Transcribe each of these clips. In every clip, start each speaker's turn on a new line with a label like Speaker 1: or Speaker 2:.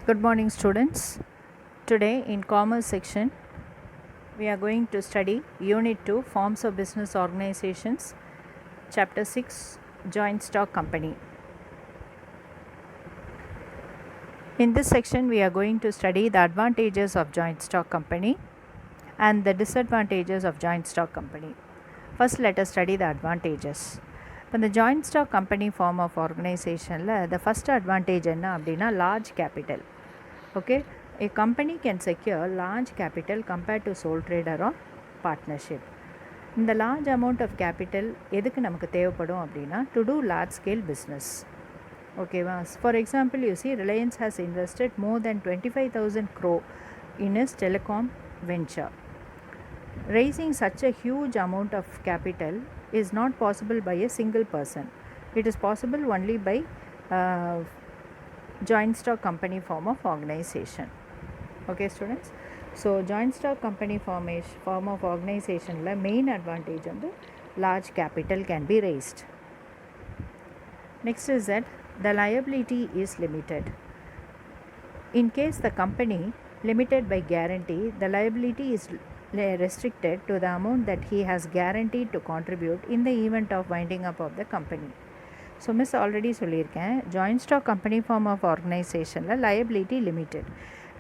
Speaker 1: Good morning, students. Today in commerce section we are going to study unit 2 forms of business organizations, chapter 6 joint stock company. In this section we are going to study the advantages of joint stock company and the disadvantages of joint stock company. First let us study the advantages. இப்போ இந்த joint stock company form of ஆர்கனைசேஷனில் the first advantage என்ன அப்படின்னா large capital. Okay, a company can secure large capital compared to sole trader or partnership. இந்த large amount of capital எதுக்கு நமக்கு தேவைப்படும் அப்படின்னா to do large scale business. ஓகேவா, for example you see Reliance has invested more than 25,000 crore in its telecom venture. Raising such a huge amount of capital is not possible by a single person. It is possible only by joint stock company form of organization. Okay students, so joint stock company form of organization la main advantage and large capital can be raised. Next is that the liability is limited. In case the company limited by guarantee, the liability is restricted to the amount that he has guaranteed to contribute in the event of winding up of the company. So miss already சொல்லியிருக்கேன், joint stock company form of ஆர்கனைசேஷனில் liability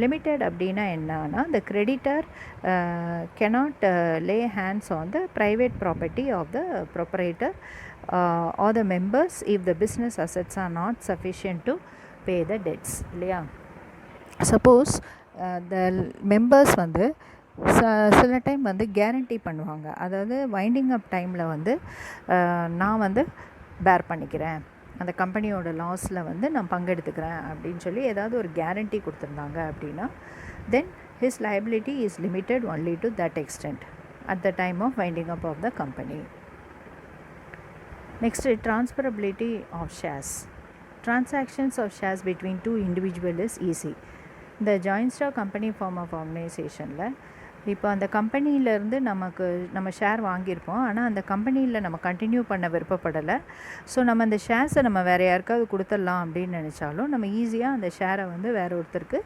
Speaker 1: limited அப்படின்னா என்னன்னா, the creditor cannot lay hands on the private property of the proprietor or the members if the business assets are not sufficient to pay the debts இல்லையா. Suppose the members வந்து சில time வந்து guarantee பண்ணுவாங்க, அதாவது winding அப் டைமில் வந்து நான் வந்து பேர் பண்ணிக்கிறேன், அந்த கம்பெனியோட லாஸில் வந்து நான் பங்கெடுத்துக்கிறேன் அப்படின்னு சொல்லி ஏதாவது ஒரு கேரண்டி கொடுத்துருந்தாங்க அப்படின்னா, தென் his liability is limited only to that extent at the time of winding up of the company. Next, transferability of shares. Transactions of shares between two individuals is easy. The joint stock company form of organizationல இப்போ அந்த கம்பெனியிலேருந்து நம்ம share வாங்கியிருப்போம், ஆனால் அந்த கம்பெனியில் நம்ம continue பண்ண விருப்பப்படலை. So நம்ம அந்த ஷேர்ஸை நம்ம வேறு யாருக்காவது கொடுத்துடலாம் அப்படின்னு நினச்சாலும் நம்ம ஈஸியாக அந்த ஷேரை வந்து வேறு ஒருத்தருக்கு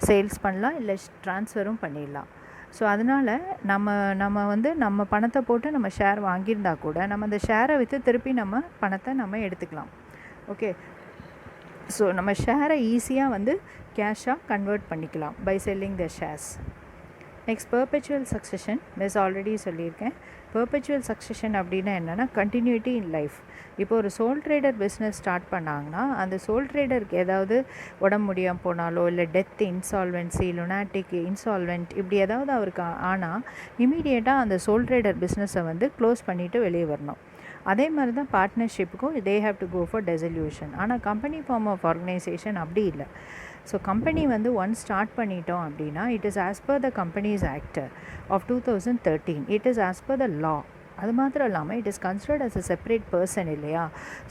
Speaker 1: சேல்ஸ் பண்ணலாம், இல்லை ட்ரான்ஸ்ஃபரும் பண்ணிடலாம். ஸோ அதனால் நம்ம வந்து நம்ம பணத்தை போட்டு நம்ம ஷேர் வாங்கியிருந்தா கூட நம்ம அந்த ஷேரை விற்று திருப்பி நம்ம பணத்தை நம்ம எடுத்துக்கலாம். ஓகே, ஸோ நம்ம ஷேரை ஈஸியாக வந்து கேஷாக கன்வெர்ட் பண்ணிக்கலாம் by selling the shares. Next perpetual succession. Miss already சொல்லியிருக்கேன், பெர்பெச்சுவல் சக்ஸஷன் அப்படின்னா என்னென்னா கண்டினியூட்டி இன் லைஃப். இப்போ ஒரு சோல் ட்ரேடர் பிஸ்னஸ் ஸ்டார்ட் பண்ணாங்கன்னா அந்த சோல் ட்ரேடருக்கு ஏதாவது உடம்பு முடியாமல் போனாலோ, இல்லை டெத், இன்சால்வென்சி, லுனாட்டிக், இன்சால்வெண்ட் இப்படி ஏதாவது அவருக்கு ஆனால் இமீடியட்டாக அந்த சோல் ட்ரேடர் பிஸ்னஸை வந்து க்ளோஸ் பண்ணிவிட்டு வெளியே வரணும். அதே மாதிரி தான் பார்ட்னர்ஷிப்புக்கும் they have to go for dissolution. ஆனால் கம்பெனி ஃபார்ம் ஆஃப் ஆர்கனைசேஷன் அப்படி இல்லை. ஸோ கம்பெனி வந்து ஒன்ஸ் ஸ்டார்ட் பண்ணிட்டோம் அப்படின்னா it is as per the companies act of 2013. It is as per the law. அது மாத்திரம் இல்லாமல் it is considered as a separate person இல்லையா.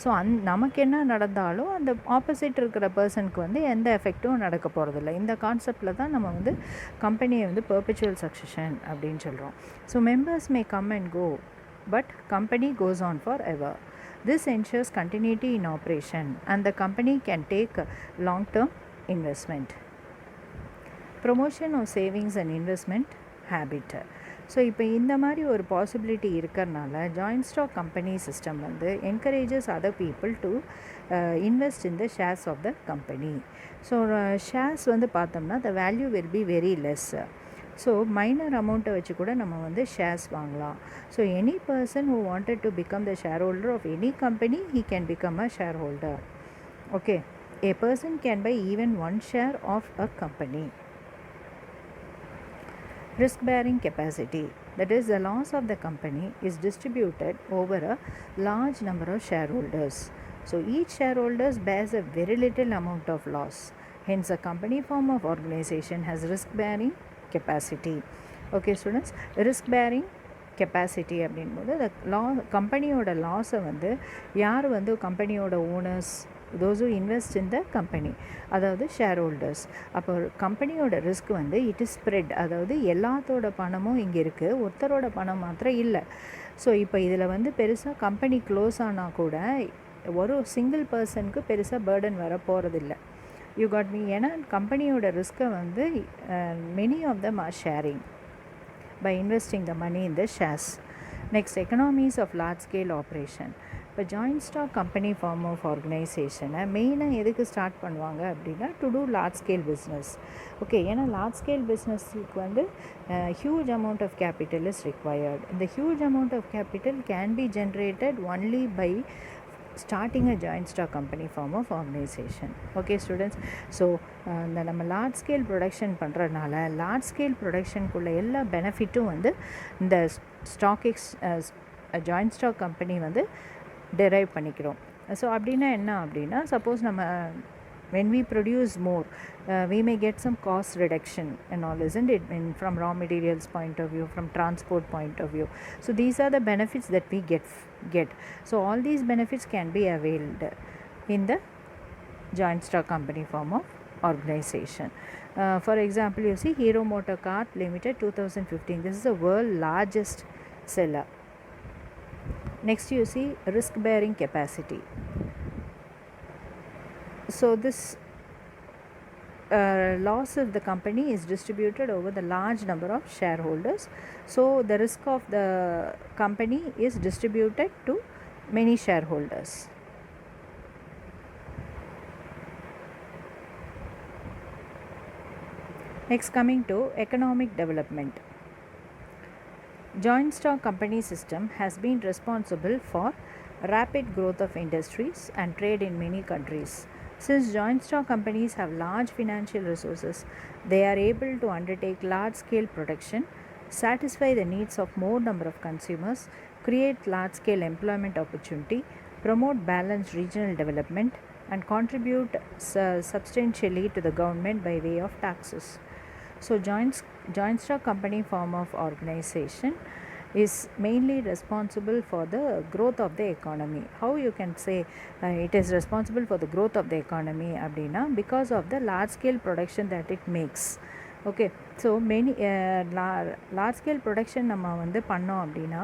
Speaker 1: ஸோ நமக்கு என்ன நடந்தாலும் அந்த ஆப்போசிட் இருக்கிற பர்சனுக்கு வந்து எந்த எஃபெக்ட்டும் நடக்க போகிறதில்ல. இந்த கான்செப்டில் தான் நம்ம வந்து கம்பெனியை வந்து பெர்பெச்சுவல் சக்ஸஷன் அப்படின்னு சொல்கிறோம். So members may come and go but company goes on forever. This ensures continuity in operation and the company can take long-term investment. Promotion of savings and investment habit. So இப்போ இந்த மாதிரி ஒரு possibility இருக்கிறனால joint stock company system வந்து encourages other people to invest in the shares of the company. So shares வந்து பார்த்தோம்னா the value will be very less. So minor அமௌண்ட்டை வச்சு கூட நம்ம வந்து ஷேர்ஸ் வாங்கலாம். So any person who wanted to become the shareholder of any company he can become a shareholder. Okay, a person can buy even one share of a company. Risk bearing capacity, that is the loss of the company is distributed over a large number of shareholders. So each shareholder bears a very little amount of loss. Hence a company form of organization has risk bearing capacity. Okay students, risk bearing capacity அப்படின்போது கம்பெனியோட லாஸை வந்து யார் வந்து கம்பெனியோட owners, those who invest in the company, அதாவது share holders. அப்போ கம்பெனியோட ரிஸ்க் வந்து இட் இஸ் ஸ்ப்ரெட், அதாவது எல்லாத்தோட பணமும் இங்கே இருக்குது, ஒருத்தரோட பணம் மாத்திரம் இல்லை. ஸோ இப்போ இதில் வந்து பெருசாக கம்பெனி க்ளோஸ் ஆனால் கூட ஒரு சிங்கிள் பர்சனுக்கு பெருசாக பேர்டன் வர போகிறதில்ல. You got me. ஏன்னா கம்பெனியோட ரிஸ்க்கை வந்து many of them are sharing by investing the money in the shares. Next, economies of large scale operation. இப்போ joint stock company form of ஆர்கனைசேஷனை மெயினாக எதுக்கு ஸ்டார்ட் பண்ணுவாங்க அப்படின்னா to do large scale business. Okay, ஏன்னா லார்ஜ் ஸ்கேல் பிஸ்னஸுக்கு வந்து huge amount of capital is required. இந்த huge amount of capital can be generated only by starting a joint stock company form of organization. Okay students, so இந்த நம்ம large scale production பண்ணுறதுனால large scale ப்ரொடக்ஷனுக்குள்ள எல்லா பெனிஃபிட்டும் வந்து இந்த joint stock company வந்து derive பண்ணிக்கிறோம். So அப்படின்னா என்ன அப்படின்னா, சப்போஸ் நம்ம when we produce more, we may get some cost reduction and all, isn't it? From raw materials point of view, from transport point of view. So these are the benefits that we get. So all these benefits can be availed in the joint stock company form of organization. For example, you see Hero MotoCorp Limited 2015. This is the world largest seller. Next you see risk bearing capacity. So this loss of the company is distributed over the large number of shareholders. So the risk of the company is distributed to many shareholders. Next, coming to economic development. Joint stock company system has been responsible for rapid growth of industries and trade in many countries. Since joint stock companies have large financial resources, they are able to undertake large scale production, satisfy the needs of more number of consumers, create large scale employment opportunity, promote balanced regional development, and contribute substantially to the government by way of taxes. So joint stock company form of organization is mainly responsible for the growth of the economy. How you can say it is responsible for the growth of the economy அப்படின்னா, because of the large scale production that it makes. Okay, so many large scale production நம்ம வந்து பண்ணோம் அப்படின்னா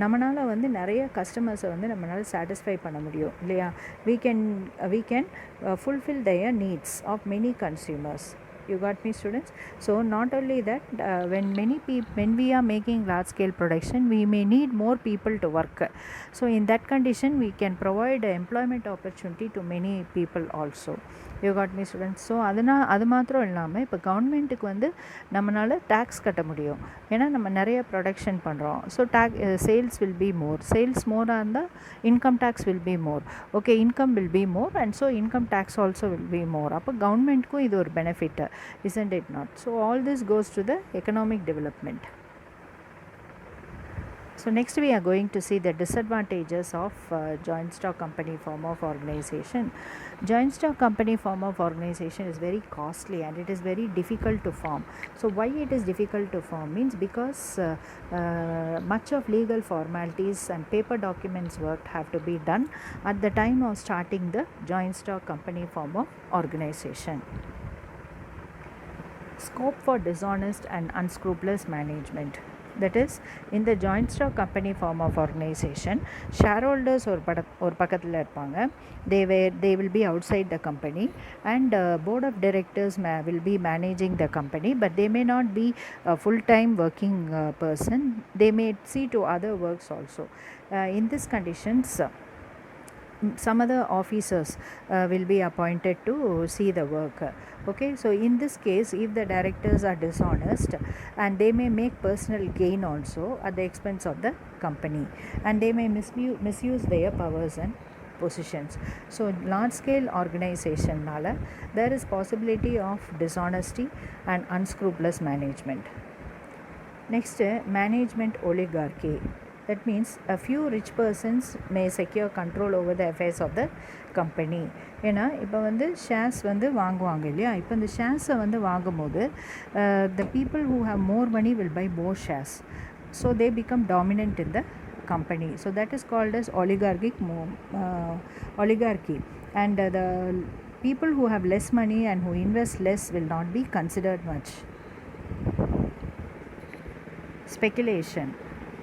Speaker 1: நம்மளால் வந்து நிறைய கஸ்டமர்ஸை வந்து நம்மளால் சாட்டிஸ்ஃபை பண்ண முடியும் இல்லையா? we can fulfill their needs of many consumers. You got me students? So not only that, when we are making large scale production, we may need more people to work. So in that condition we can provide employment opportunity to many people also. You got me students? So அது மாத்திரம் இல்லாமல் இப்போ கவர்மெண்ட்டுக்கு வந்து நம்மளால் tax கட்ட முடியும். ஏன்னா நம்ம நிறைய ப்ரொடக்ஷன் பண்ணுறோம். So sales will be more. Sales மோராக இருந்தால் income tax will be more. Okay, income will be more and so income tax also will be more. அப்போ கவர்மெண்ட்டுக்கும் இது ஒரு benefit, isn't it not? So all this goes to the economic development. So next we are going to see the disadvantages of joint stock company form of organization. Joint stock company form of organization is very costly and it is very difficult to form. So why it is difficult to form means because much of legal formalities and paper documents work have to be done at the time of starting the joint stock company form of organization. Scope for dishonest and unscrupulous management. That is, in the joint stock company form of organization, shareholders ஒரு பக்கத்தில் இருப்பாங்க. They will be outside the company and board of directors will be managing the company, but they may not be a full-time working person. They may see to other works also. In these conditions, some other officers will be appointed to see the work. Okay, so in this case, if the directors are dishonest and they may make personal gain also at the expense of the company, and they may misuse their powers and positions. So large scale organization nala there is possibility of dishonesty and unscrupulous management. Next, management oligarchy. That means a few rich persons may secure control over the affairs of the company. ஏன்னா இப்போ வந்து shares வந்து வாங்குவாங்க இல்லையா? இப்போ இந்த ஷேர்ஸை வந்து வாங்கும்போது the people who have more money will buy more shares. So they become dominant in the company. So that is called as oligarchy. And the people who have less money and who invest less will not be considered much. Speculation.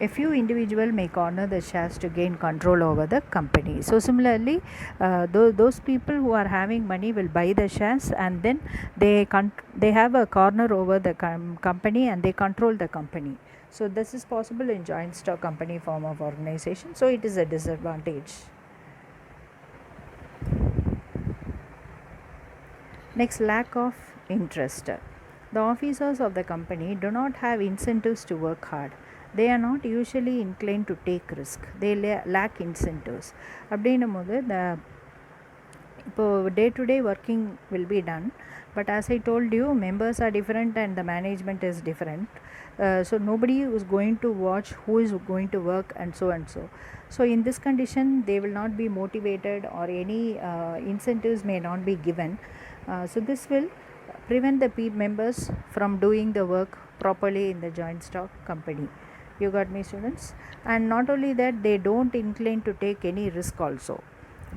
Speaker 1: A few individuals may corner the shares to gain control over the company. So similarly, those people who are having money will buy the shares, and then they have a corner over the company, and they control the company. So this is possible in joint stock company form of organization. So it is a disadvantage. Next, lack of interest. The officers of the company do not have incentives to work hard. They are not usually inclined to take risk. They lack incentives. அப்படின்னும் போது இப்போது day to day working will be done, but as I told you, members are different and the management is different. So nobody is going to watch who is going to work and so and so. So in this condition, they will not be motivated, or any incentives may not be given. So this will prevent the members from doing the work properly in the joint stock company. You got me, students? And not only that, they don't incline to take any risk also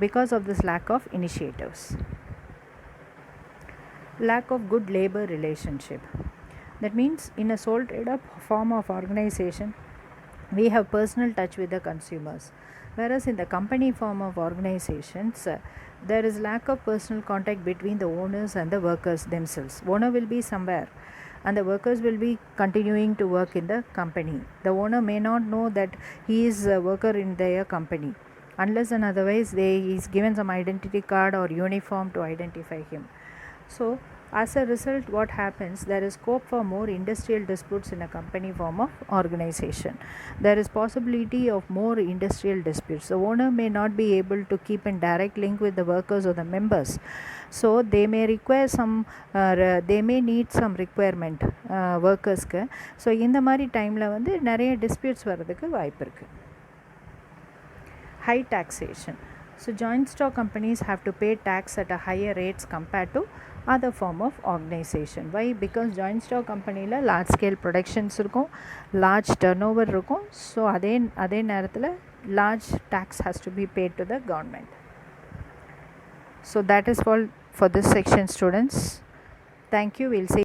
Speaker 1: because of this lack of initiatives. Lack of good labor relationship. That means in a sole trader form of organization, we have personal touch with the consumers, whereas in the company form of organizations, there is lack of personal contact between the owners and the workers themselves. Owner will be somewhere and the workers will be continuing to work in the company. The owner may not know that he is a worker in their company, unless and otherwise he is given some identity card or uniform to identify him. So as a result, what happens, there is scope for more industrial disputes in a company form of organization. There is possibility of more industrial disputes. The owner may not be able to keep in direct link with the workers or the members, so they may require some they may need some requirement workersக்கு. So இந்த மாதிரி டைமில் வந்து நிறைய disputes வர்றதுக்கு வாய்ப்பு இருக்குது. High taxation. So joint stock companies have to pay tax at a higher rates compared to other form of organization. Why? Because joint stock company la large scale productions irukum, large turnover irukum. So அதே நேரத்தில் large tax has to be paid to the government. So that is all for this section, students. Thank you. We'll see